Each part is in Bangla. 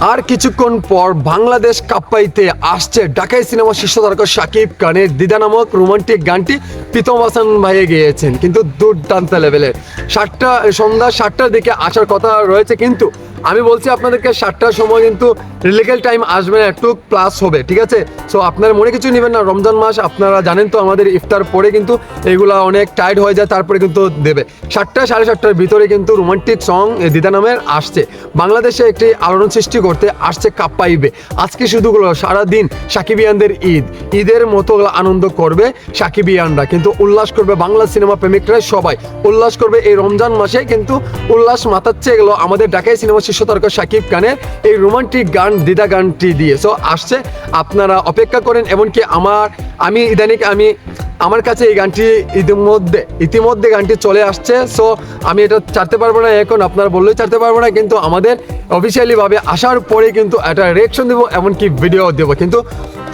আর কিছুক্ষণ পর বাংলাদেশ কাপ্পাইতে আসছে ঢাকাই সিনেমা শীর্ষ তারকা শাকিব খানের দিদা নামক রোমান্টিক গানটি প্রীতম হাসান ভাইয়ে গেয়েছেন, কিন্তু দুর্দান্ত লেভেলের। সন্ধ্যা 7টার দিকে আসার কথা রয়েছে, কিন্তু আমি বলছি আপনাদেরকে 7টার সময় কিন্তু লিগেল টাইম আসবে না, একটু প্লাস হবে, ঠিক আছে? সো আপনারা মনে কিছু নেবেন না, রমজান মাস আপনারা জানেন তো আমাদের ইফতার পরে কিন্তু এগুলা অনেক টাইট হয়ে যায়, তারপরে কিন্তু দেবে। 7টা 7:30টার ভিতরে কিন্তু রোমান্টিক সং দিদা নামের আসছে, বাংলাদেশে একটি আলোড়ন সৃষ্টি করতে আসছে কাপ্পাইবে। আজকে শুধুগুলো সারাদিন সাকিবিয়ানদের ঈদের মতো আনন্দ করবে সাকিবিয়ানরা, কিন্তু উল্লাস করবে বাংলা সিনেমা প্রেমিকরা, সবাই উল্লাস করবে এই রমজান মাসে। কিন্তু উল্লাস মাতাচ্ছে এগুলো আমাদের ঢাকাই সিনেমা শীর্ষ তারকা শাকিব খানের এই রোমান্টিক গান দিদা গানটি দিয়ে। সো আসছে, আপনারা অপেক্ষা করেন। এমনকি আমার কাছে এই গানটি ইতিমধ্যে গানটি চলে আসছে। সো আমি এটা ছাড়তে পারবো না এখন, আপনারা বললেই ছাড়তে পারবো না, কিন্তু আমাদের অফিসিয়ালি ভাবে আসার পরে কিন্তু একটা রিয়েকশন দেবো, এমনকি ভিডিও দেবো। কিন্তু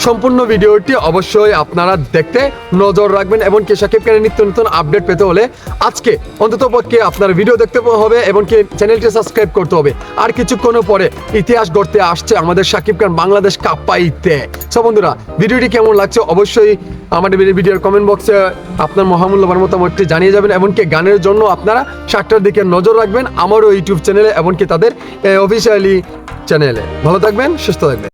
সম্পূর্ণ ভিডিওটি অবশ্যই আপনারা দেখতে নজর রাখবেন। এমনকি শাকিব খানের নিত্য নতুন আপডেট পেতে হলে আজকে অন্তত পক্ষে আপনার ভিডিও দেখতে হবে, এমনকি চ্যানেলটি সাবস্ক্রাইব করতে হবে। আর কিছুক্ষণ পরে ইতিহাস গড়তে আসছে আমাদের শাকিব খান বাংলাদেশ কাপ্পাইতে। সো বন্ধুরা, ভিডিওটি কেমন লাগছে অবশ্যই আমাদের ভিডিওর কমেন্ট বক্সে আপনার মহামূল্যবান মতামতটি জানিয়ে যাবেন। এমনকি গানের জন্য আপনারা 7টার দিকে নজর রাখবেন আমারও ইউটিউব চ্যানেলে, এমনকি তাদের অফিসিয়ালি চ্যানেলে। ভালো থাকবেন, সুস্থ থাকবেন।